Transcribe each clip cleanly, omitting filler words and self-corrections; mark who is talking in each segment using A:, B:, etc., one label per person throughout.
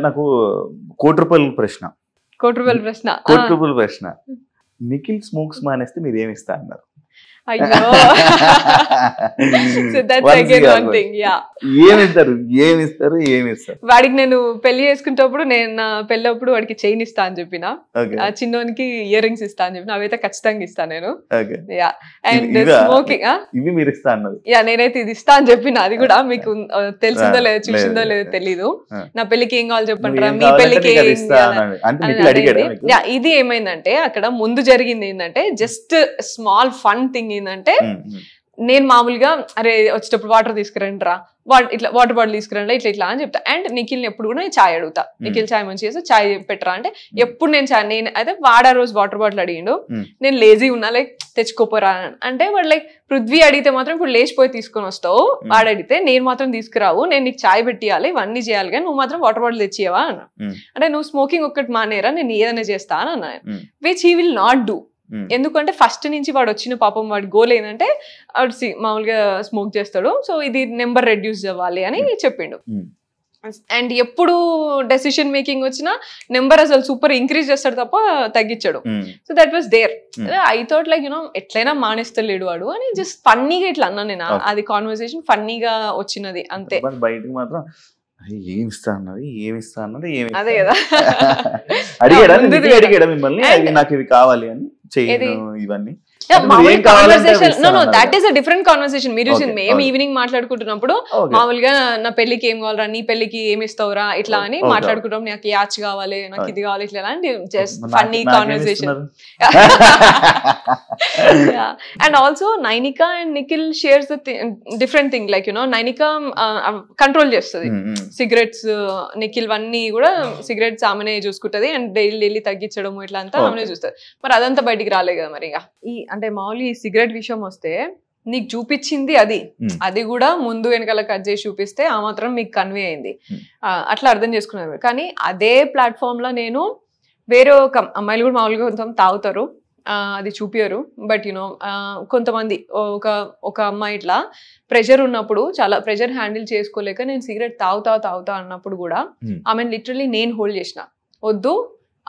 A: నాకు కోటి రూపాయల ప్రశ్న నిఖిల్ స్మోక్స్ మానేస్తే మీరు ఏమి ఇస్తా అన్నారు?
B: వాడికి నేను పెళ్లి చేసుకుంటప్పుడు నేను నా పెళ్ళప్పుడు వాడికి చైన్ ఇస్తా అని చెప్పిన, చిన్నోనికి ఇయర్ రింగ్స్ ఇస్తా అని చెప్పిన, అవైతే ఖచ్చితంగా ఇస్తా నేను. అండ్ స్మోకింగ్ నేనైతే ఇది ఇస్తా అని చెప్పిన. అది కూడా మీకు తెలిసిందో లేదో చూసిందో లేదో తెలీదు. నా పెళ్లికి ఏం కావాలి చెప్పంటారా, మీ పెళ్లికి ఇది ఏమైందంటే అక్కడ ముందు జరిగింది ఏంటంటే జస్ట్ స్మాల్ ఫన్ థింగ్ ఏంటంటే, నేను మామూలుగా అరే వచ్చేటప్పుడు వాటర్ తీసుకురండి రా, ఇట్లా వాటర్ బాటిల్ తీసుకురండి ఇట్లా ఇట్లా అని చెప్తా. అండ్ నిఖిల్ని ఎప్పుడు కూడా నేను చాయ్ అడుగుతా, నిఖిల్ చాయ్ మంచి చేస్తే చాయ్ పెట్టరా అంటే ఎప్పుడు నేను చాయ్, నేను అయితే వాడా రోజు వాటర్ బాటిల్ అడిగిండు, నేను లేజీ ఉన్నా లైక్ తెచ్చుకోపోరా అంటే, వాడు లైక్ పృథ్వీ అడిగితే మాత్రం ఇప్పుడు లేచిపోయి తీసుకొని వస్తావు, వాడు అడిగితే నేను మాత్రం తీసుకురావు, నేను నీకు చాయ్ పెట్టియాలి ఇవన్నీ చేయాలి కానీ నువ్వు మాత్రం వాటర్ బాటిల్ తెచ్చియవా అన్న. అంటే నువ్వు స్మోకింగ్ ఒక్కటి మానేరా నేను ఏదైనా చేస్తా అని అన్నా, which he will not do. ఎందుకంటే ఫస్ట్ నుంచి వాడు వచ్చిన పాపం వాడి గోల్ ఏంటంటే వాడు మామూలుగా స్మోక్ చేస్తాడు, సో ఇది నెంబర్ రెడ్యూస్ అవ్వాలి అని చెప్పిండు. అండ్ ఎప్పుడు డెసిషన్ మేకింగ్ వచ్చినా నెంబర్ అసలు సూపర్ ఇంక్రీజ్ చేస్తాడు తప్ప తగ్గించాడు. So that was there. I thought like you know ఎట్లయినా మానేస్తలేడు వాడు అని జస్ట్ ఫన్నీగా ఇట్లా అన్నా నేను. అది కాన్వర్సేషన్ ఫన్నీగా వచ్చినది అంతే.
A: బయటకు మాత్రం ఏమిస్తా అన్నది
B: అదే కదా
A: అడిగాడా మిమ్మల్ని నాకు ఇవి కావాలి అని చేయను ఇవన్నీ?
B: That is a different conversation. మీరు మేము ఈవినింగ్ మాట్లాడుకుంటున్నప్పుడు మామూలుగా నా పెళ్లికి ఏం కావాలరా, నీ పెళ్లికి ఏమి ఇస్తావురా ఇట్లా అని మాట్లాడుకుంటాం. నాకు యాచ్ కావాలి, నాకు ఇది కావాలి ఇట్లా అని just funny conversation. And also Nainika and Nikhil shares the different thing. Like you know Nainika control చేస్తుంది సిగరెట్స్, నిఖిల్ అన్ని కూడా సిగరెట్స్ ఆమెనే చూసుకుంటది అండ్ డైలీ తగ్గించడం ఇట్లా అంతా ఆమెనే చూస్తుంది. మరి అదంతా బయటికి రాలే కదా మరి. ఇక అంటే మామూలు ఈ సిగరెట్ విషయం వస్తే నీకు చూపించింది అది కూడా ముందు వెనకాల కట్ చేసి చూపిస్తే ఆ మాత్రం మీకు కన్వే అయింది, అట్లా అర్థం చేసుకున్నారు. కానీ అదే ప్లాట్ఫామ్ లో నేను వేరే ఒక అమ్మాయిలు కూడా మామూలుగా కొంచెం తాగుతారు, అది చూపియరు. బట్ యునో కొంతమంది ఒక అమ్మాయి ఇట్లా ప్రెషర్ ఉన్నప్పుడు, చాలా ప్రెషర్ హ్యాండిల్ చేసుకోలేక నేను సిగరెట్ తాగుతా అన్నప్పుడు కూడా ఆమెను లిటరలీ నేను హోల్డ్ చేసిన, వద్దు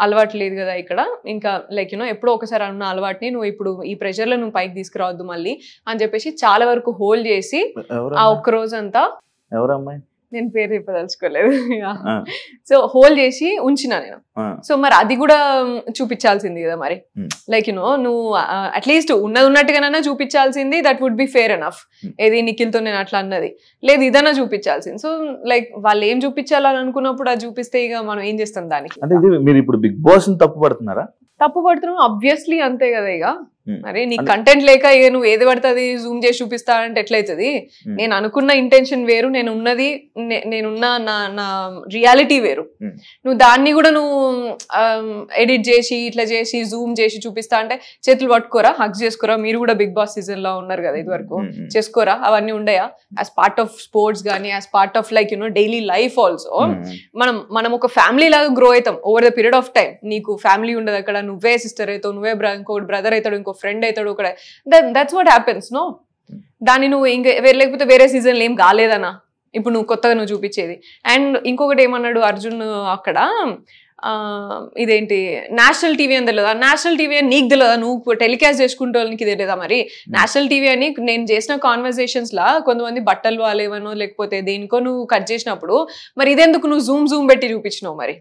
B: అలవాటు లేదు కదా ఇక్కడ, ఇంకా లైక్ యూనో ఎప్పుడో ఒకసారి అన్న అలవాటుని నువ్వు ఇప్పుడు ఈ ప్రెషర్ లో నువ్వు పైకి తీసుకురావద్దు మళ్ళీ అని చెప్పేసి చాలా వరకు హోల్డ్ చేసి ఆ ఒక్క రోజంతా, నేను పేరు చెప్పదలుచుకోలేదు, సో హోల్డ్ చేసి ఉంచిన నేను. సో మరి అది కూడా చూపించాల్సింది కదా మరి. లైక్ యూనో నువ్వు అట్లీస్ట్ ఉన్నట్టుగానైనా చూపించాల్సింది, that would be fair enough. ఏది నిఖిల్తో నేను అట్లా అన్నది లేదు, ఇదన్నా చూపించాల్సింది. సో లైక్ వాళ్ళు ఏం చూపించాలని అనుకున్నప్పుడు అది చూపిస్తే ఇక మనం ఏం చేస్తాం దానికి.
A: మీరు ఇప్పుడు బిగ్ బాస్ తప్పు పడుతున్నాం
B: ఆబ్వియస్లీ అంతే కదా. ఇక మరి నీ కంటెంట్ లేక ఇక నువ్వు ఏది పడుతుంది జూమ్ చేసి చూపిస్తా అంటే ఎట్లయితుంది? నేను అనుకున్న ఇంటెన్షన్ వేరు, నేనున్న నా రియాలిటీ వేరు. నువ్వు దాన్ని కూడా నువ్వు ఎడిట్ చేసి ఇట్లా చేసి జూమ్ చేసి చూపిస్తా అంటే చేతులు పట్టుకోరా, హక్ చేసుకోరా? మీరు కూడా బిగ్ బాస్ సీజన్ లో ఉన్నారు కదా ఇది వరకు, చేసుకోరా? అవన్నీ ఉండయా యాజ్ పార్ట్ ఆఫ్ స్పోర్ట్స్ కానీ as part of like you know daily life also? మనం ఒక ఫ్యామిలీ లాగా గ్రో అవుతాం over the period of time. నీకు ఫ్యామిలీ ఉండదు అక్కడ, నువ్వే సిస్టర్ అవుతావు, నువ్వే ఇంకో బ్రదర్ అవుతాడు, ఇంకో ఫ్రెండ్ అవుతాడు అక్కడ. That's what happens no. దాన్ని నువ్వు ఇంకా లేకపోతే వేరే సీజన్లో ఏం కాలేదనా ఇప్పుడు నువ్వు కొత్తగా నువ్వు చూపించేది. అండ్ ఇంకొకటి ఏమన్నాడు అర్జున్ అక్కడ, ఇదేంటి నేషనల్ టీవీ అని తెలియదా? నేషనల్ టీవీ అని నీకు తెలియదా? నువ్వు టెలికాస్ట్ చేసుకుంటే నీకు తెలియదా? మరి నేషనల్ టీవీ అని నేను చేసిన కాన్వర్సేషన్స్ లా కొంతమంది బట్టలు వాళ్ళేవనో లేకపోతే దేనికో నువ్వు కట్ చేసినప్పుడు మరి ఇదెందుకు నువ్వు జూమ్ పెట్టి చూపించినావు మరి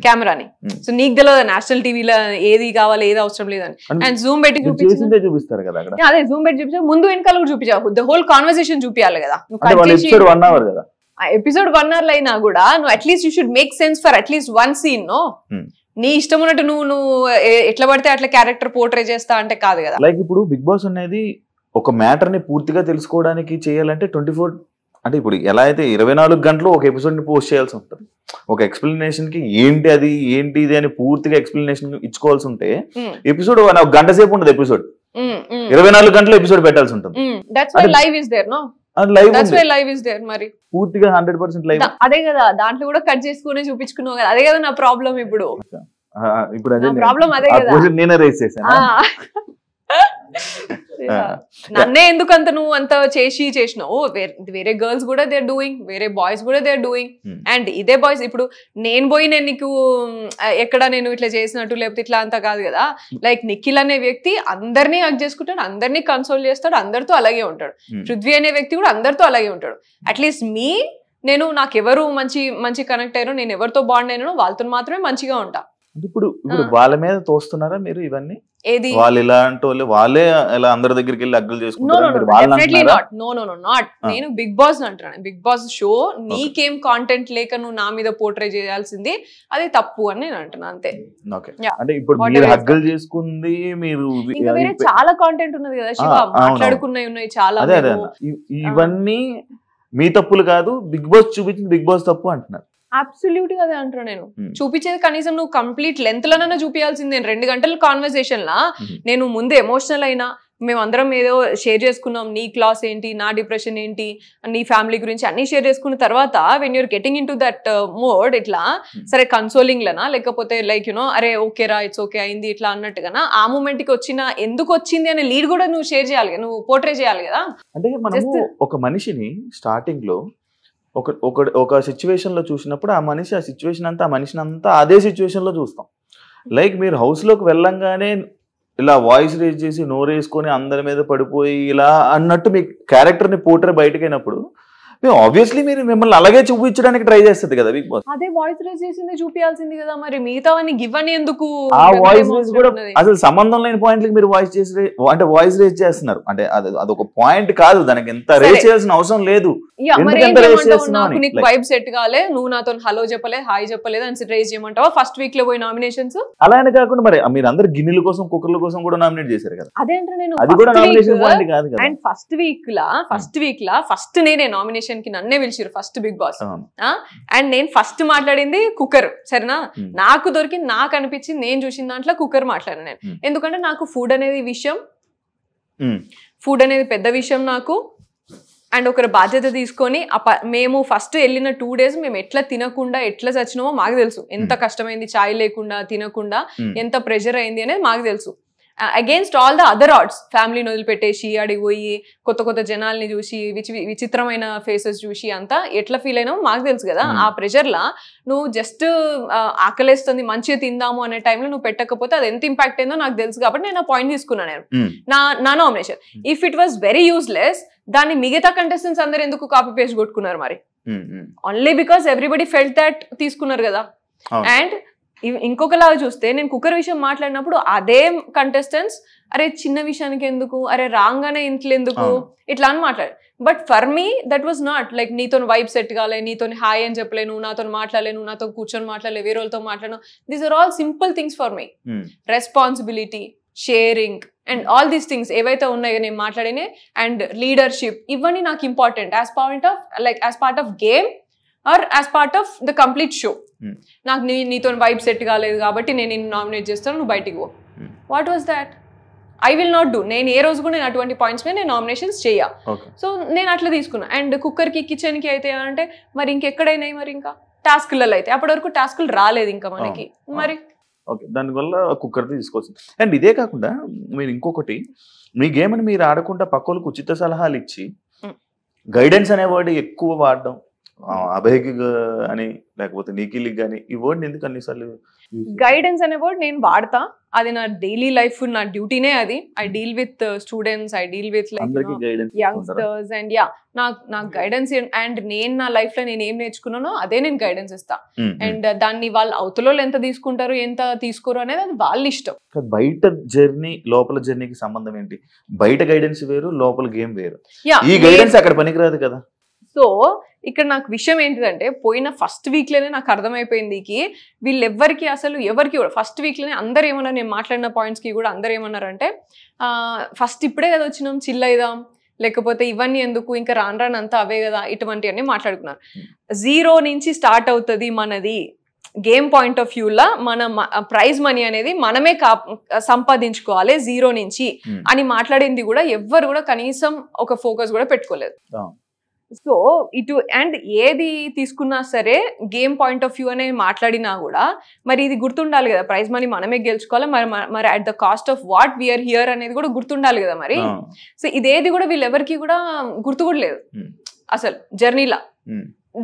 B: కెమెరాని? సో నీకు తెలియదా నేషనల్ టీవీలో ఏది కావాలి ఏది అవసరం లేదని? అండ్ జూమ్ పెట్టి
A: చూపిస్తారు కదా.
B: అదే జూమ్ పెట్టి చూపించా, ముందు వెనకాల కూడా చూపించావు, ద హోల్ కాన్వర్సేషన్ చూపించాలి కదా. ఎపిసోడ్ 1 hour అయినా కూడా నువ్వు at least you should make sense for at least one scene. No నీ ఇష్టం ఉన్నట్టు నువ్వు ఎట్లా పడితే అట్లా క్యారెక్టర్ పోర్ట్రే చేస్తా అంటే కాదు కదా.
A: లైక్ ఇప్పుడు బిగ్ బాస్ అనేది ఒక మ్యాటర్ ని పూర్తిగా తెలుసుకోవడానికి చేయాలంటే 24 అంటే ఇప్పుడు ఎలా అయితే 24 గంటలు ఒక ఎపిసోడ్ ని పోస్ట్ చేయాల్సి ఉంటుంది. ఒక ఎక్స్ప్లెనేషన్ కి ఏంటి ఇది అని పూర్తిగా ఎక్స్ప్లెనేషన్ ఇచ్చుకోవాల్సి ఉంటే ఎపిసోడ్ ఒక గంట సేపు ఉండదు, ఎపిసోడ్ 24 గంటలు ఎపిసోడ్ పెట్టాల్సి ఉంటుంది. పూర్తిగా 100% లైవ్.
B: అదే కదా, దాంట్లో కూడా కట్ చేసుకుని చూపించుకున్నావు కదా, అదే కదా నా ప్రాబ్లం ఇప్పుడు.
A: అదే నేనే రైస్ చేశాను.
B: నన్నే ఎందుకు అంత నువ్వు అంత చేసినావు, వేరే గర్ల్స్ కూడా దే ఆర్ డూయింగ్, వేరే బాయ్స్ కూడా దే ఆర్ డూయింగ్. అండ్ ఇదే బాయ్స్ ఇప్పుడు నేను పోయి నేను నీకు ఎక్కడ నేను ఇట్లా చేసినట్టు లేకపోతే ఇట్లా అంతా కాదు కదా. లైక్ నిఖిల్ అనే వ్యక్తి అందరినీ హక్ చేసుకుంటాడు, అందరినీ కన్సోల్ చేస్తాడు, అందరితో అలాగే ఉంటాడు. పృథ్వీ అనే వ్యక్తి కూడా అందరితో అలాగే ఉంటాడు. అట్లీస్ట్ నేను నాకు ఎవరు మంచి కనెక్ట్ అయ్యారో, నేను ఎవరితో బాండ్ అయినానో వాళ్ళతో మాత్రమే మంచిగా ఉంటా.
A: ఇప్పుడు వాళ్ళ మీద తోస్తున్నారా మీరు ఇవన్నీ?
B: ఏది
A: వాళ్ళు ఇలాంటి వాళ్ళు వాళ్ళే ఇలా అందరి దగ్గరికి వెళ్ళి అగ్గులు చేసుకుంటారు?
B: నేను బిగ్ బాస్ అంటున్నాను. బిగ్ బాస్ షో నీకేం కాంటెంట్ లేక నువ్వు నా మీద పోర్ట్రే చేయాల్సింది అది తప్పు అని నేను అంటున్నా అంతే.
A: అంటే ఇప్పుడు మీరు హగ్గులు చేసుకుంది మీరు
B: ఇంకా వేరే చాలా కాంటెంట్ ఉన్నది కదా శివ, మాట్లాడుకున్నవి ఉన్నాయి చాలా.
A: ఇవన్నీ మీ తప్పులు కాదు, బిగ్ బాస్ చూపించింది బిగ్ బాస్ తప్పు అంటున్నారు.
B: అబ్సల్యూట్ గా అదే అంటున్నా నేను. చూపించేది కనీసం నువ్వు కంప్లీట్ లెంత్ లోనైనా చూపించాల్సిందే. 2 గంటల కాన్వర్సేషన్ లా నేను ముందు ఎమోషనల్ అయినా, మేమందరం ఏదో షేర్ చేసుకున్నాం, నీ క్లాస్ ఏంటి, నా డిప్రెషన్ ఏంటి, నీ ఫ్యామిలీ గురించి అన్ని షేర్ చేసుకున్న తర్వాత when you're getting in to that mode ఇట్లా సరే కన్సోలింగ్ లనా లేకపోతే లైక్ యునో అరే ఓకే రా ఇట్స్ ఓకే అయింది ఇట్లా అన్నట్టుగా ఆ మూమెంట్ కి వచ్చిన ఎందుకు వచ్చింది అనే లీడ్ కూడా నువ్వు షేర్ చేయాలి, నువ్వు పోర్ట్రే చేయాలి కదా.
A: అంటే మనము ఒక మనిషిని స్టార్టింగ్ లో ఒక సిచ్యువేషన్ లో చూసినప్పుడు ఆ సిచ్యువేషన్ అంతా ఆ మనిషిని అంతా అదే సిచ్యువేషన్ లో చూస్తాం. లైక్ మీరు హౌస్ లోకి వెళ్ళంగానే ఇలా వాయిస్ రేజ్ చేసి నోరేసుకొని అందరి మీద పడిపోయి ఇలా అన్నట్టు మీ క్యారెక్టర్ ని పోర్ట్రే బయటకు అయినప్పుడు ఆబ్వియస్లీ మీరు మిమ్మల్ని అలాగే చూపించడానికి ట్రై చేస్తుంది కదా బిగ్ బాస్.
B: అదే వాయిస్ రేజ్ చేసింది చూపించాల్సింది కదా, మరి మిగతా గివ్ అని ఎందుకు?
A: ఆ వాయిస్ రేజ్ కూడా అసలు సంబంధం లేని పాయింట్లకి మీరు వాయిస్ రేజ్ చేస్తున్నారు. అంటే అదొక పాయింట్ కాదు, దానికి ఎంత రేజ్ చేయాల్సిన అవసరం లేదు.
B: నాకు నీకు వైబ్ సెట్ కాలే, నువ్వు నాతో హలో చెప్పలేదు, హాయ్ చెప్పలేదు అని రేజ్ చేయమంటావా? ఫస్ట్ వీక్ లో పోయి నామినేషన్స్
A: అలా అని కాకుండా మరి మీరు అందరు గిన్నెల కోసం కుక్కర్ల కోసం కూడా నామినేట్ చేశారు కదా.
B: అదేంటే నేను
A: అది కూడా నామినేషన్ పాయింట్ కాదు కదా.
B: And first week law first నేనే నామినేషన్ కి నన్నే పిలిచారు ఫస్ట్ బిగ్ బాస్. అండ్ నేను ఫస్ట్ మాట్లాడింది కుక్కర్, సరేనా? నాకు దొరికింది, నాకు అనిపించింది, నేను చూసిన దాంట్లో కుక్కర్ మాట్లాడాను నేను. ఎందుకంటే నాకు ఫుడ్ అనేది పెద్ద విషయం నాకు. అండ్ ఒకరి బాధ్యత తీసుకొని మేము ఫస్ట్ వెళ్ళిన 2 days మేము ఎట్లా తినకుండా ఎట్లా చచ్చినామో మాకు తెలుసు. ఎంత కష్టమైంది చాయ్ లేకుండా తినకుండా, ఎంత ప్రెషర్ అయింది అనేది మాకు తెలుసు. Against all the other arts, ఫ్యామిలీని వదిలిపెట్టేసి అడిగి పోయి కొత్త జనాల్ని చూసి విచిత్రమైన ఫేసెస్ చూసి అంతా ఎట్లా ఫీల్ అయినామో మాకు తెలుసు కదా. ఆ ప్రెషర్లా నువ్వు జస్ట్ ఆకలేస్తుంది మంచిగా తిందాము అనే టైంలో నువ్వు పెట్టకపోతే అది ఎంత ఇంపాక్ట్ అయిందో నాకు తెలుసు. కాబట్టి నేను ఆ పాయింట్ తీసుకున్నాను నేను నా nomination. If it was very useless, దాన్ని మిగతా కంటెస్టెంట్స్ అందరు ఎందుకు కాపీ పేస్ట్ కొట్టుకున్నారు మరి? Only because everybody felt that తీసుకున్నారు కదా. అండ్ ఇంకొకలాగా చూస్తే నేను కుక్కర్ విషయం మాట్లాడినప్పుడు అదే కంటెస్టెంట్స్ అరే చిన్న విషయానికి ఎందుకు, అరే రాగానే ఇంట్లో ఎందుకు ఇట్లా అని మాట్లాడారు. But for me that was not like నీతో వైబ్ సెట్ కాలే, నీతో హాయ్ అని చెప్పలేను, నాతో మాట్లాడలేను, నాతో కూర్చొని మాట్లాడలే, వేరే వాళ్ళతో మాట్లాడను. These are all simple things for me. Responsibility, sharing and all these things ఏవైతే ఉన్నాయో నేను మాట్లాడినే, అండ్ లీడర్షిప్, ఇవన్నీ నాకు important as part of game or as part of the complete show. నాకు నీతో వైబ్ సెట్ కాలేదు కాబట్టి నేను నిన్ను నామినేట్ చేస్తాను, నువ్వు బయటికి పో. What was that? I will not do. నేను ఏ రోజు కూడా నేను అటువంటి పాయింట్స్ మీద నేను నామినేషన్స్ చేయ. సో నేను అట్లా తీసుకున్నా. అండ్ కుక్కర్కి కిచెన్కి అయితే అంటే మరి ఇంకెక్కడైనాయి, మరి ఇంకా టాస్క్లలో అయితే అప్పటి వరకు టాస్కులు రాలేదు ఇంకా మనకి. మరి
A: ఓకే, దానివల్ల కుక్కర్ తీసుకోవచ్చు. అండ్ ఇదే కాకుండా మీరు ఇంకొకటి, మీ గేమ్ అని మీరు ఆడకుండా పక్కలకు ఉచిత సలహాలు ఇచ్చి గైడెన్స్ అనే వర్డ్ ఎక్కువ వాడడం, అభయ్కి అని లేకపోతే నిఖిల్కి కానీ, ఈ వర్డ్ ఎందుకు అన్నిసార్లు?
B: గైడెన్స్ అనే వర్డ్ నేను వాడతా, అది నా డైలీ లైఫ్, నా డ్యూటీనే అది. I deal with students, I deal with youngsters and నాకు గైడెన్స్. అండ్ నేను నా లైఫ్ లో నేను ఏం నేర్చుకున్నానో అదే నేను గైడెన్స్ ఇస్తా. అండ్ దాన్ని వాళ్ళు అవతల ఎంత తీసుకుంటారు ఎంత తీసుకోరు అనేది అది వాళ్ళ ఇష్టం.
A: బయట జర్నీ లోపల జర్నీకి సంబంధం ఏంటి? బయట గైడెన్స్ వేరు, లోపల గేమ్ వేరు. ఈ గైడెన్స్ అక్కడ పనికిరాదు కదా.
B: సో ఇక్కడ నాకు విషయం ఏంటిదంటే, పోయిన ఫస్ట్ వీక్లోనే నాకు అర్థమైపోయింది వీళ్ళెవ్వరికి అసలు ఎవరికి కూడా ఫస్ట్ వీక్లోనే అందరు ఏమన్నారు, నేను మాట్లాడిన పాయింట్స్కి కూడా అందరు ఏమన్నారంటే ఫస్ట్ ఇప్పుడే కదా వచ్చినాం, చిల్ అయిదాం, లేకపోతే ఇవన్నీ ఎందుకు, ఇంకా రాను అంతా అవే కదా, ఇటువంటివన్నీ మాట్లాడుకున్నారు. 0 నుంచి స్టార్ట్ అవుతుంది మనది గేమ్ పాయింట్ ఆఫ్ వ్యూలా. మన ప్రైజ్ మనీ అనేది మనమే సంపాదించుకోవాలి 0 నుంచి అని మాట్లాడింది కూడా ఎవ్వరు కూడా కనీసం ఒక ఫోకస్ కూడా పెట్టుకోలేదు. సో ఇటు అండ్ ఏది తీసుకున్నా సరే గేమ్ పాయింట్ ఆఫ్ వ్యూ అనే మాట్లాడినా కూడా మరి ఇది గుర్తుండాలి కదా, ప్రైజ్ మనీ మనమే గెలుచుకోవాలి, మరి at the cost of what we are here అనేది కూడా గుర్తుండాలి కదా మరి. సో ఇదేది కూడా వీళ్ళెవరికి కూడా గుర్తు కూడా లేదు అసలు జర్నీలా.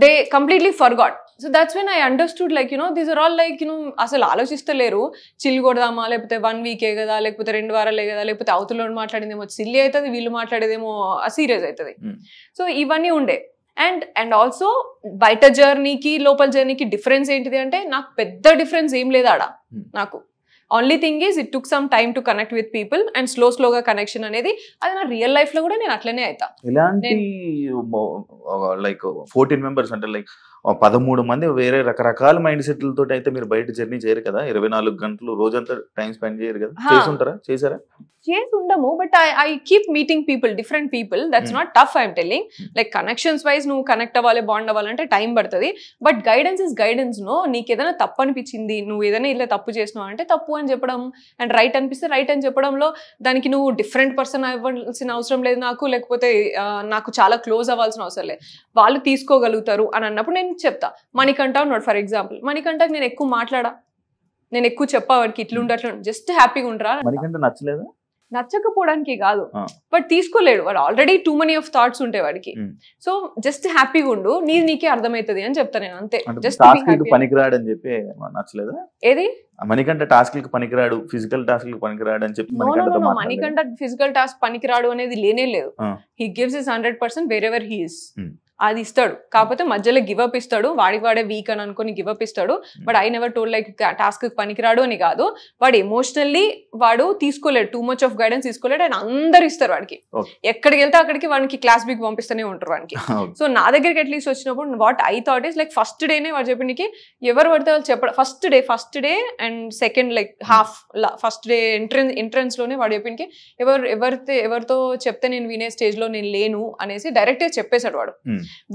B: They completely forgot. So that's when I understood like these are all like అసలు ఆలోచిస్తలేరు, చిల్ కొడదామా, లేకపోతే 1 వీకే కదా, లేకపోతే 2 వారాలే కదా, లేకపోతే అవతల మాట్లాడిందేమో సిల్లీ అవుతుంది, వీళ్ళు మాట్లాడేదేమో సీరియస్ అవుతుంది. సో ఇవన్నీ ఉండే. అండ్ ఆల్సో బయట జర్నీకి లోపల జర్నీకి డిఫరెన్స్ ఏంటిది అంటే నాకు పెద్ద డిఫరెన్స్ ఏం లేదు ఆడ. నాకు only thing is it took some time to connect with people and స్లోగా కనెక్షన్ అనేది అది నా రియల్ లైఫ్ లో కూడా నేను అట్లనే అవుతా.
A: ఇలాంటి లైక్ 14 మెంబర్స్ అంటే లైక్ 13 మంది వేరే రకరకాల మైండ్ సెట్లతో అయితే మీరు బయట జర్నీ చేయరు కదా, 24 గంటలు రోజంతా టైం స్పెండ్ చేయరు కదా, చేసారా?
B: చేసి ఉండము, but I keep meeting people, different people. That's not tough, I'm telling. Like connections wise నువ్వు కనెక్ట్ అవ్వాలి, బాండ్ అవ్వాలంటే టైం పడుతుంది. But guidance is guidance. No, నీకు ఏదైనా తప్పు అనిపించింది, నువ్వు ఏదైనా ఇలా తప్పు చేసినావు అంటే తప్పు అని చెప్పడం, అండ్ రైట్ అనిపిస్తే రైట్ అని చెప్పడంలో దానికి నువ్వు డిఫరెంట్ పర్సన్ అవ్వాల్సిన అవసరం లేదు నాకు, లేకపోతే నాకు చాలా క్లోజ్ అవ్వాల్సిన అవసరం లేదు. వాళ్ళు తీసుకోగలుగుతారు అని అన్నప్పుడు నేను చెప్తా. మణికంఠ ఉన్నాడు ఫర్ ఎగ్జాంపుల్, మణికంఠకి నేను ఎక్కువ మాట్లాడా, నేను ఎక్కువ చెప్పా వాడికి ఇట్లుంటే అట్లా, జస్ట్ హ్యాపీగా ఉండరా.
A: మణికంఠ నచ్చలేదా?
B: నచ్చకపోవడానికి కాదు, బట్ తీసుకోలేడు వాడు, already two money of thoughts ఉంటాయి వాడికి. సో జస్ట్ హ్యాపీగా ఉండు, నీకే అర్థమవుతుంది అని చెప్తా నేను, అంతే. జస్ట్
A: పనికిరాడు అని చెప్పి నచ్చలేదా?
B: ఏది
A: మణికంఠ టాస్క్ కి పనికిరాడు, ఫిజికల్ టాస్క్ కి పనికిరాడు అని చెప్పి
B: మణికంఠ ఫిజికల్ టాస్క్ పనికిరాడు అనేది లేనే లేదు. He gives his 100% wherever he is. అది ఇస్తాడు, కాకపోతే మధ్యలో గివప్ ఇస్తాడు, వాడే వీక్ అని అనుకుని గివప్ ఇస్తాడు. But I never told like task పనికిరాడు అని కాదు, వాడు ఎమోషనల్లీ వాడు తీసుకోలేడు, టూ మచ్ ఆఫ్ గైడెన్స్ తీసుకోలేడు. అండ్ అందరు ఇస్తారు వాడికి, ఎక్కడికి వెళ్తే అక్కడికి వాడికి క్లాస్ బిక్ పంపిస్తూనే ఉంటారు వాడికి. సో నా దగ్గరికి అట్లీస్ట్ వచ్చినప్పుడు what I thought is like first డేనే వాడు చెప్పడానికి ఎవరు పడితే వాళ్ళు చెప్పడం, first day and second like half first day entrance లోనే వాడు చెప్పడానికి ఎవరితో చెప్తే నేను వినే స్టేజ్ లో నేను లేను అనేసి డైరెక్ట్ గా చెప్పేశాడు వాడు.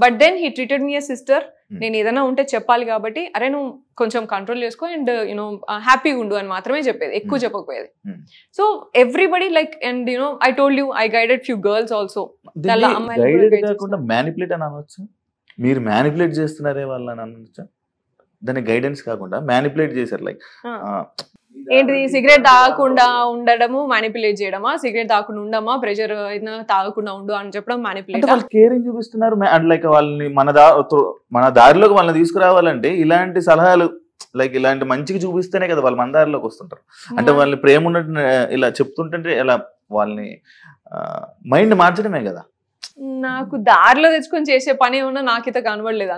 B: But then he treated me a sister. నేను ఏదైనా ఉంటే చెప్పాలి కాబట్టి అరే నువ్వు కొంచెం కంట్రోల్ చేసుకో అండ్ హ్యాపీగా ఉండు అని మాత్రమే చెప్పేది, ఎక్కువ చెప్పకపోయేది. So everybody like and I told you I guided few girls also.
A: Manipulate అని అనొచ్చు, మీరు మ్యానిపులేట్ చేస్తున్నారే వాళ్ళని అనొచ్చా? దాన్ని గైడెన్స్ కాకుండా మ్యానిపులేట్ చేశారు. లైక్
B: ఏంటిది, సిగరెట్ తాగకుండా ఉండడము మ్యానిపులేట్ చేయడమా, సిగరెట్ తాగకుండా ఉండమా, ప్రెషర్ తాగకుండా ఉండు అని చెప్పడం మ్యానిపులేట్.
A: వాళ్ళు కేరింగ్ చూపిస్తున్నారు, లైక్ వాళ్ళని మన దారిలోకి వాళ్ళని తీసుకురావాలంటే ఇలాంటి సలహాలు లైక్ ఇలాంటి మంచిగా చూపిస్తేనే కదా వాళ్ళు మన దారిలోకి వస్తుంటారు. అంటే వాళ్ళని ప్రేమ ఉన్నట్టు ఇలా చెప్తుంటే ఇలా వాళ్ళని మైండ్ మార్చడమే కదా.
B: నాకు దారిలో తెచ్చుకొని చేసే పని ఏమన్నా నాకైతే కనబడలేదు.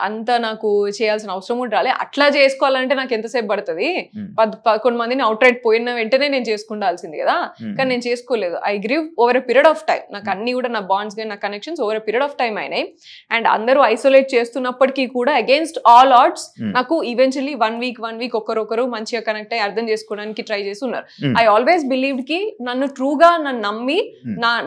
B: అంత నాకు చేయాల్సిన అవసరం కూడా రాలే. అట్లా చేసుకోవాలంటే నాకు ఎంతసేపు పడుతుంది, 11 మందిని అవుట్ రైట్ పోయిన వెంటనే నేను చేసుకుండాల్సింది కదా, కానీ నేను చేసుకోలేదు. I grieve over a period of time. నాకు అన్ని కూడా నా బాండ్స్ కానీ నా connections over a period of time అయినాయి. అండ్ అందరూ ఐసోలేట్ చేస్తున్నప్పటికీ కూడా అగేన్స్ట్ ఆల్ ఆడ్స్ నాకు ఈవెన్చువల్లీ 1 వీక్ ఒకరొకరు మంచిగా కనెక్ట్ అయ్యి అర్థం చేసుకోవడానికి ట్రై చేసి ఉన్నారు. ఐ ఆల్వేస్ బిలీవ్డ్ కి నన్ను ట్రూగా నన్ను నమ్మి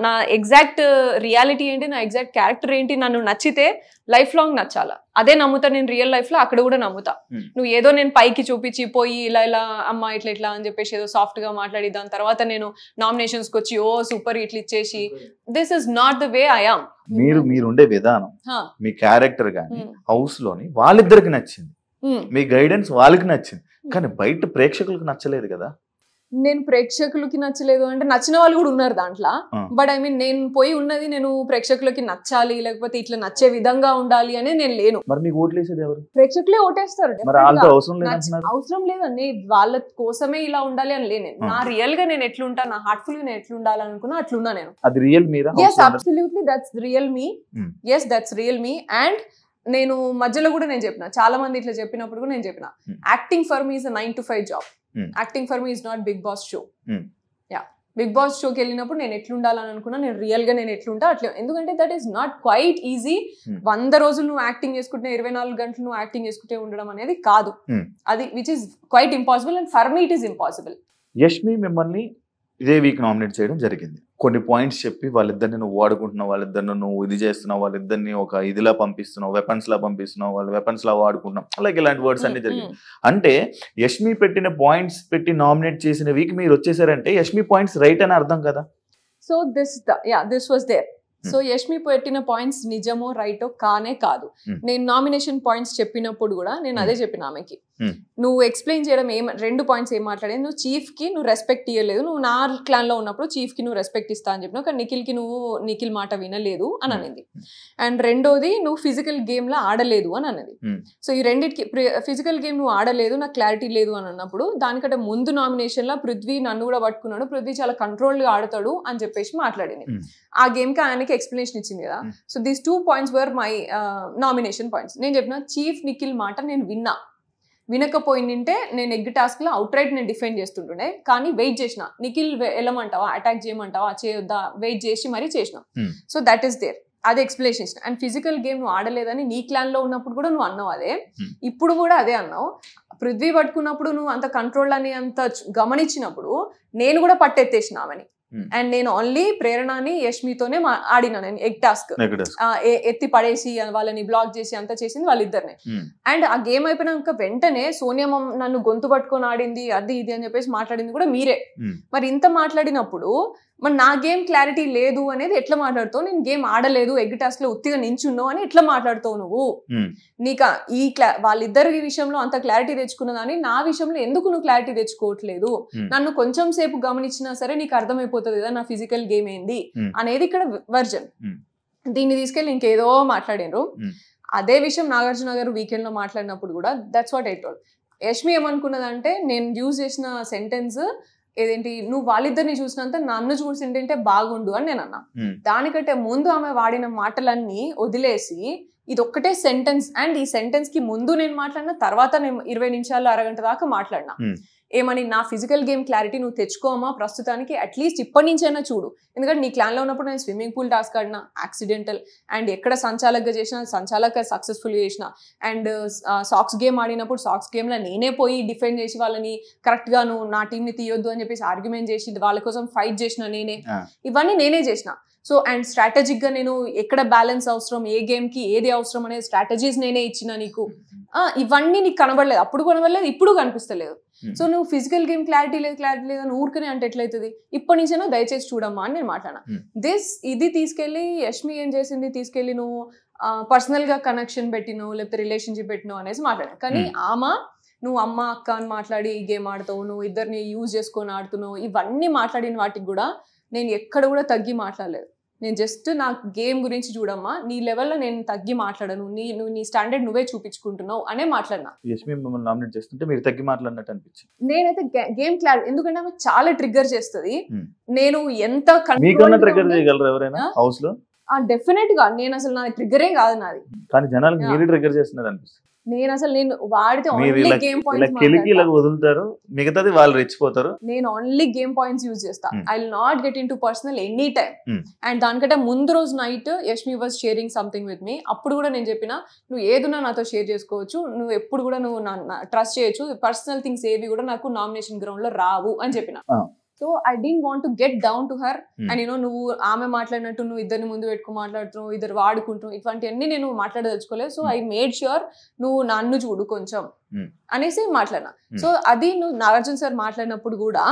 B: నా ఎగ్జాక్ట్ రియాలిటీ ఏంటి, నా ఎగ్జాక్ట్ క్యారెక్టర్ ఏంటి, నన్ను నచ్చితే లైఫ్ లాంగ్ నచ్చాలా, అదే నమ్ముతా నేను రియల్ లైఫ్ లో. అక్కడ కూడా నమ్ముతా. నువ్వు ఏదో నేను పైకి చూపించి పోయి ఇలా అమ్మ ఇట్లా అని చెప్పేసి ఏదో సాఫ్ట్ గా మాట్లాడి దాని తర్వాత నేను నామినేషన్స్ కి వచ్చి సూపర్ ఇట్లా ఇచ్చేసి, this is not the way I am.
A: మీరు ఉండే విధానం, మీ క్యారెక్టర్ గానీ హౌస్ లోని వాళ్ళిద్దరికి నచ్చింది, మీ గైడెన్స్ వాళ్ళకి నచ్చింది, కానీ బయట ప్రేక్షకులకు నచ్చలేదు కదా.
B: నేను ప్రేక్షకులకి నచ్చలేదు అంటే నచ్చిన వాళ్ళు కూడా ఉన్నారు దాంట్లో. బట్ ఐ మీన్ నేను పోయి ఉన్నది నేను ప్రేక్షకులకి నచ్చాలి, లేకపోతే ఇట్లా నచ్చే విధంగా ఉండాలి అని నేను లేను.
A: మరి మీకు ఓట్లేసేది ఎవరు?
B: ప్రేక్షకులే ఓటేస్తారు. అవసరం లేదండి, వాళ్ళ కోసమే ఇలా ఉండాలి అని లేను. నా రియల్ గా నేను ఎట్లుంటా, నా హార్ట్ఫుల్ గా నేను ఎట్లుండాలి అనుకున్నా అట్లున్నా నేను.
A: అది real Meera?
B: yes absolutely that's real me. yes that's real me. and నేను మధ్యలో కూడా నేను చెప్పిన, చాలా మంది ఇట్లా చెప్పినప్పుడు కూడా నేను చెప్పిన, acting for me is a 9 to 5 job. Acting for me is not Bigg Boss show. Bigg Boss షోకి వెళ్ళినప్పుడు నేను ఎట్లుండాలని అనుకున్నా, నేను రియల్ గా నేను ఎట్లుంటా అట్లా. ఎందుకంటే that is not quiet easy. 100 రోజులు నువ్వు యాక్టింగ్ చేసుకుంటే 24 గంటలు నువ్వు యాక్టింగ్ చేసుకుంటే ఉండడం అనేది కాదు, అది which is quite impossible. And for me it is impossible.
A: Yashmi మిమ్మల్ని ఇదే వీక్ నామినేట్ చేయడం జరిగింది. కొన్ని పాయింట్స్ చెప్పి వాళ్ళిద్దరిని నువ్వు వాడుకుంటున్నావు, వాళ్ళిద్దరిని నువ్వు ఇది చేస్తున్నావు, వాళ్ళిద్దరిని ఒక ఇదిలా పంపిస్తున్నావు, వెపన్స్ లా పంపిస్తున్నావు, వాళ్ళు వెపన్స్ లా వాడుకుంటున్నావు, అలాగే ఇలాంటి వర్డ్స్ అన్ని జరిగింది. అంటే యష్మి పెట్టిన పాయింట్స్ పెట్టి నామినేట్ చేసిన వీక్ మీరు వచ్చేసారంటే యష్మి పాయింట్స్ రైట్ అని అర్థం కదా.
B: So this was there. So Yashmi పెట్టిన పాయింట్స్ నిజమో రైటో కానే కాదు. నేను నామినేషన్ పాయింట్స్ చెప్పినప్పుడు కూడా నేను అదే చెప్పిన ఆమెకి, నువ్వు ఎక్స్ప్లెయిన్ చేయడం 2 పాయింట్స్ ఏం మాట్లాడేది, నువ్వు చీఫ్ కి నువ్వు రెస్పెక్ట్ ఇవ్వలేదు, నువ్వు నా క్లాన్ లో ఉన్నప్పుడు చీఫ్ కి నువ్వు రెస్పెక్ట్ ఇస్తా అని చెప్పినావు, కానీ నిఖిల్ మాట వినలేదు అని అనేది. అండ్ రెండోది నువ్వు ఫిజికల్ గేమ్ లో ఆడలేదు అని అనేది. సో ఈ రెండింటికి ఫిజికల్ గేమ్ నువ్వు ఆడలేదు, నాకు క్లారిటీ లేదు అని అన్నప్పుడు దానికంటే ముందు నామినేషన్ లో పృథ్వీ నన్ను కూడా పట్టుకున్నాడు, పృథ్వీ చాలా కంట్రోల్ గా ఆడతాడు అని చెప్పేసి మాట్లాడింది. ఆ గేమ్ కి ఆయనకి ఎక్స్ప్లెనేషన్ ఇచ్చింది కదా. So these 2 points were my nomination points. నేను చెప్పిన చీఫ్ నిఖిల్ మాట నేను వినకపోయిందంటే నేను ఎగ్ టాస్క్ లో అవుట్ రైట్ నేను డిఫెండ్ చేస్తుంటుండే, కానీ వెయిట్ చేసిన, నిఖిల్ వెళ్ళమంటావా, అటాక్ చేయమంటావా, చేయొద్దా, వెయిట్ చేసి మరీ చేసిన. సో దట్ ఈస్ దేర్, అది ఎక్స్ప్లెనేషన్ ఇచ్చిన. అండ్ ఫిజికల్ గేమ్ నువ్వు ఆడలేదని నీ క్లాన్ లో ఉన్నప్పుడు కూడా నువ్వు అన్నావు అదే, ఇప్పుడు కూడా అదే అన్నావు. పృథ్వీ పట్టుకున్నప్పుడు నువ్వు అంత కంట్రోల్ అని అంత గమనించినప్పుడు నేను కూడా పట్టెత్తేసిన ఆమెని. అండ్ నేను ఓన్లీ ప్రేరణని యష్మితోనే ఆడినా, నేను ఎగ్ టాస్క్ ఎత్తి పడేసి వాళ్ళని బ్లాక్ చేసి అంతా చేసింది వాళ్ళిద్దరినే. అండ్ ఆ గేమ్ అయిపోయినాక వెంటనే సోనియా నన్ను గొంతు పట్టుకొని ఆడింది అది ఇది అని చెప్పేసి మాట్లాడింది కూడా మీరే. మరి ఇంత మాట్లాడినప్పుడు మరి నా గేమ్ క్లారిటీ లేదు అనేది ఎట్లా మాట్లాడుతావు, నేను గేమ్ ఆడలేదు ఎగ్ టాస్క్ లో ఉత్తిగా నించున్నావు అని ఎట్లా మాట్లాడుతావు నువ్వు? నీకు వాళ్ళిద్దరి విషయంలో అంత క్లారిటీ తెచ్చుకున్నదాన్ని నా విషయంలో ఎందుకు నువ్వు క్లారిటీ తెచ్చుకోవట్లేదు? నన్ను కొంచెం సేపు గమనించినా సరే నీకు అర్థమైపోతుంది కదా నా ఫిజికల్ గేమ్ ఏంది అనేది ఇక్కడ వర్జన్. దీన్ని తీసుకెళ్ళి ఇంకేదో మాట్లాడారు. అదే విషయం నాగార్జున గారు వీకెండ్ లో మాట్లాడినప్పుడు కూడా that's what I told. Yashmi ఏమనుకున్నదంటే నేను యూజ్ చేసిన సెంటెన్స్ ఏదేంటి, నువ్వు వాళ్ళిద్దరిని చూసినంత నన్ను చూసింటే బాగుండు అని నేను అన్నా. దానికంటే ముందు ఆమె వాడిన మాటలన్నీ వదిలేసి ఇది ఒక్కటే సెంటెన్స్, అండ్ ఈ సెంటెన్స్ కి ముందు నేను మాట్లాడిన, తర్వాత నేను 20 నిమిషాలు అరగంట దాకా మాట్లాడినా. ఏమని, నా ఫిజికల్ గేమ్ క్లారిటీ నువ్వు తెచ్చుకోమా ప్రస్తుతానికి, అట్లీస్ట్ ఇప్పటి నుంచైనా చూడు. ఎందుకంటే నీ క్లాన్లో ఉన్నప్పుడు నేను స్విమ్మింగ్ పూల్ టాస్క్ ఆడినా యాక్సిడెంటల్, అండ్ ఎక్కడ సంచాలకగా చేసిన సంచాలక సక్సెస్ఫుల్గా చేసిన, అండ్ సాక్స్ గేమ్ ఆడినప్పుడు సాక్స్ గేమ్లో నేనే పోయి డిఫెండ్ చేసి వాళ్ళని కరెక్ట్గా నువ్వు నా టీంని తీయొద్దు అని చెప్పేసి ఆర్గ్యుమెంట్ చేసి వాళ్ళ కోసం ఫైట్ చేసిన నేనే, ఇవన్నీ నేనే చేసిన. సో అండ్ స్ట్రాటజిక్ గా నేను ఎక్కడ బ్యాలెన్స్ అవసరం, ఏ గేమ్ కి ఏది అవసరం అనే స్ట్రాటజీస్ నేనే ఇచ్చిన నీకు. ఇవన్నీ నీకు కనబడలేదు, అప్పుడు కనబడలేదు, ఇప్పుడు కనిపిస్తలేదు. సో నువ్వు ఫిజికల్ గేమ్ క్లారిటీ లేదు అని ఊరికనే అంటే ఎట్లయితుంది? ఇప్పటి నుంచైనా దయచేసి చూడమ్మా అని నేను మాట్లాడినా. ఇది తీసుకెళ్లి యష్మి ఏం చేసింది, తీసుకెళ్లి నువ్వు పర్సనల్ గా కనెక్షన్ పెట్టినవు లేకపోతే రిలేషన్షిప్ పెట్టినవు అనేసి మాట్లాడా. కానీ నువ్వు అమ్మ అక్క అని మాట్లాడి ఈ గేమ్ ఆడతావు, నువ్వు ఇద్దరిని యూజ్ చేసుకొని ఆడుతున్నావు, ఇవన్నీ మాట్లాడిన వాటికి కూడా నేను ఎక్కడ కూడా తగ్గి మాట్లాడలేదు. నేను జస్ట్ నా గేమ్ గురించి చూడమ్మా, నీ లెవెల్లో నేను తగ్గి మాట్లాడను, నువ్వు నీ స్టాండర్డ్ నువ్వే చూపించుకుంటున్నావు అనే మాట్లాడినా.
A: యష్మి మిమ్మల్ని నామినేట్ చేస్తుంటే మీరు తగ్గి మాట్లాడినట్టు అనిపించింది.
B: నేనైతే గేమ్ క్లారిటీ, ఎందుకంటే ఆమె చాలా ట్రిగ్గర్ చేస్తుంది. నేను ఎంత
A: ట్రిగ్గర్ చేయగలరు ఎవరైనా హౌస్ లో?
B: డెఫినెట్ గా నేను అసలు నా ట్రిగ్గరే కాదు నాది,
A: కానీ జనాలకు మీరే ట్రిగ్గర్ చేస్తున్నారు అనిపిస్తుంది.
B: నేను వాడితే ఓన్లీ గేమ్
A: పాయింట్స్ వదులుతారు, మిగతాది వాళ్ళు రెచ్చిపోతారు.
B: నేను ఓన్లీ గేమ్ పాయింట్స్ యూజ్ చేస్తా. I will not get into personal any time. And దానికంటే ముందు రోజు night Yashmi was sharing something with me. అప్పుడు కూడా నేను చెప్పిన, నువ్వు ఏదున్నా నాతో షేర్ చేసుకోవచ్చు, నువ్వు ఎప్పుడు కూడా నువ్వు ట్రస్ట్ చేయొచ్చు, పర్సనల్ థింగ్స్ ఏవి కూడా నాకు నామినేషన్ గ్రౌండ్ లో రావు అని చెప్పిన. So I don't want to get down to her. And నువ్వు ఆమె మాట్లాడినట్టు నువ్వు ఇద్దరిని ముందు పెట్టుకుని మాట్లాడుతున్నావు, ఇద్దరు వాడుకుంటున్నావు, ఇటువంటివన్నీ నేను మాట్లాడదలుచుకోలేదు. సో ఐ మేడ్ ష్యూర్ నువ్వు నన్ను చూడు కొంచెం అనేసి మాట్లాడినా. సో అది నువ్వు నాగార్జున సార్ మాట్లాడినప్పుడు కూడా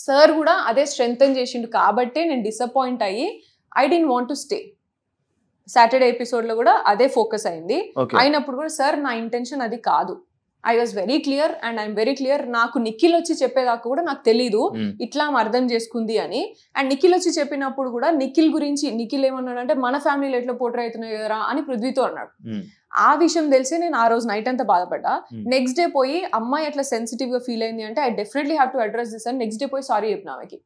B: సార్ కూడా అదే స్ట్రెంగ్తన్ చేసిండు కాబట్టి నేను డిసప్పాయింట్ అయ్యి I don't want to stay. Saturday episode లో కూడా అదే ఫోకస్ అయింది. అయినప్పుడు కూడా సార్ నా ఇంటెన్షన్ అది కాదు, I was very clear and I'm very clear. నాకు నిఖిల్ వచ్చి చెప్పేదాకా కూడా నాకు తెలీదు ఇట్లా అర్థం చేసుకుంది అని. అండ్ నిఖిల్ వచ్చి చెప్పినప్పుడు కూడా నిఖిల్ గురించి నిఖిల్ ఏమన్నాడు అంటే మన ఫ్యామిలీలో ఎట్లా పోర్ట్రే అవుతున్నాయి కదరా అని పృథ్వీతో అన్నాడు. ఆ విషయం తెలిసి నేను ఆ రోజు నైట్ అంతా బాధపడ్డా. నెక్స్ట్ డే పోయి అమ్మాయి ఎట్లా సెన్సిటివ్ గా ఫీల్ అయింది అంటే I definitely have to address this అని నెక్స్ట్ డే పోయి సారీ చెప్పిన ఆమెకి.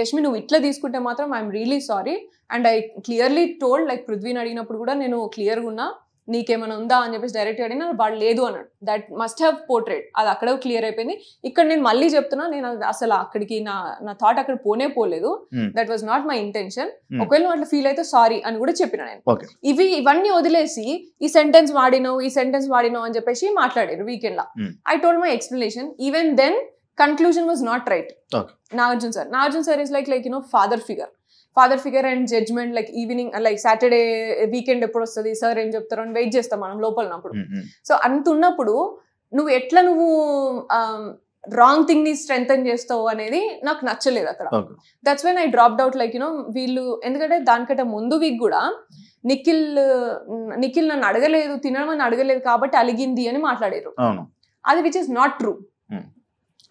B: యష్మి నువ్వు ఇట్లా తీసుకుంటే మాత్రం I'm really sorry. And I clearly told, like పృథ్వీని అడిగినప్పుడు కూడా నేను క్లియర్గా ఉన్నా, నీకేమైనా ఉందా అని చెప్పేసి డైరెక్ట్ అడిగినా వాడు లేదు అన్నాడు. దట్ మస్ట్ హ్యావ్ పోర్ట్రేట్, అది అక్కడ క్లియర్ అయిపోయింది. ఇక్కడ నేను మళ్ళీ చెప్తున్నా, నేను అసలు అక్కడికి నా థాట్ అక్కడ పోలేదు. That was not my intention. ఒకవేళ నువ్వు అట్లా ఫీల్ అయితే సారీ అని కూడా చెప్పిన నేను. ఇవన్నీ వదిలేసి ఈ సెంటెన్స్ వాడినావు అని చెప్పేసి మాట్లాడారు వీకెండ్ లా. I told my explanation. Even then conclusion was not right. Nagarjuna sir is like father figure and judgement, like evening like Saturday weekend ఎప్పుడు వస్తుంది సార్ ఏం చెప్తారు అని వెయిట్ చేస్తాం మనం లోపలన్నప్పుడు. సో అంత ఉన్నప్పుడు నువ్వు రాంగ్ థింగ్ ని స్ట్రెంథన్ చేస్తావు అనేది నాకు నచ్చలేదు అక్కడ. That's when I dropped out. Like you know వీళ్ళు ఎందుకంటే దానికంటే ముందు వీక్ కూడా నిఖిల్ నన్ను అడగలేదు, తినడం అని అడగలేదు కాబట్టి అలిగింది అని మాట్లాడారు. అది విచ్ ఇస్ నాట్ ట్రూ.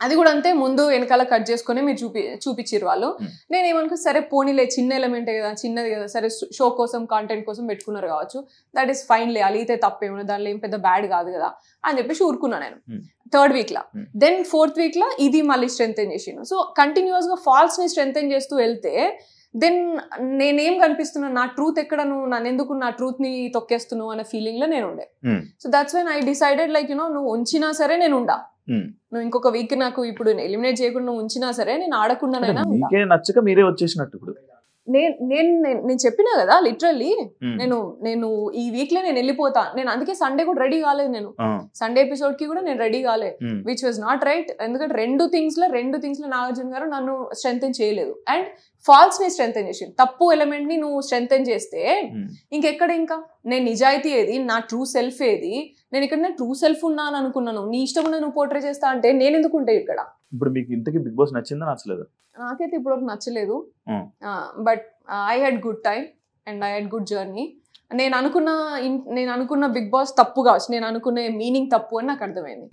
B: అది కూడా అంతే, ముందు వెనకాల కట్ చేసుకుని మీరు చూపించారు వాళ్ళు. నేనేమనుకో సరే పోనీలే, చిన్న ఎలిమెంటే కదా, చిన్నది కదా, సరే షో కోసం కాంటెంట్ కోసం పెట్టుకున్నారు కావచ్చు, దట్ ఈస్ ఫైన్ లే, అలిగితే తప్పేమో, దానిలో ఏం పెద్ద బ్యాడ్ కాదు కదా అని చెప్పేసి ఊరుకున్నా నేను 3rd week లా. దెన్ 4th week లా ఇది మళ్ళీ స్ట్రెంథెన్ చేసిండు. సో కంటిన్యూస్ గా ఫాల్స్ ని స్ట్రెంథెన్ చేస్తూ వెళ్తే దెన్ నేనేం కనిపిస్తున్నా, నా ట్రూత్ ఎక్కడ, నువ్వు నన్ను ఎందుకు నా ట్రూత్ ని తొక్కేస్తున్నావు అనే ఫీలింగ్ లో నేను ఉండే. So that's when I decided like you know నువ్వు ఉంచినా సరే నేను ఉండా, నువ్వు ఇంకొక వీక్ నాకు ఇప్పుడు ఎలిమినేట్ చేయకుండా నువ్వు ఉంచినా సరే నేను ఆడకుండానైనా
A: నచ్చక మీరే వచ్చేసినట్టు. ఇప్పుడు
B: నేను చెప్పినా కదా లిటరల్లీ, నేను ఈ వీక్ లో నేను వెళ్ళిపోతా, నేను అందుకే సండే కూడా రెడీ కాలేదు, నేను సండే ఎపిసోడ్ కి కూడా నేను రెడీ కాలే, విచ్ వాజ్ నాట్ రైట్. ఎందుకంటే రెండు థింగ్స్ లో నాగార్జున గారు నన్ను స్ట్రెంథెన్ చేయలేదు అండ్ ఫాల్స్ ని స్ట్రెంథెన్ చేసి, తప్పు ఎలిమెంట్ ని నువ్వు స్ట్రెంథెన్ చేస్తే ఇంకెక్కడ, ఇంకా నేను నిజాయితీ ఏది, నా ట్రూ సెల్ఫ్ ఏది, నేను ఇక్కడ నా ట్రూ సెల్ఫ్ ఉన్నాను అనుకున్నాను, నీ ఇష్టం నువ్వు పోర్ట్రే చేస్తా అంటే నేను ఎందుకు ఉంటే ఇక్కడ.
A: ఇప్పుడు మీకు ఇంతకీ బిగ్ బాస్ నచ్చిందా నచ్చలేదు?
B: నాకైతే ఇప్పుడు నచ్చలేదు, but I had good time and I had good journey. నేను అనుకున్న బిగ్ బాస్ తప్పు కావచ్చు, నేను అనుకునే మీనింగ్ తప్పు అని నాకు అర్థమైంది.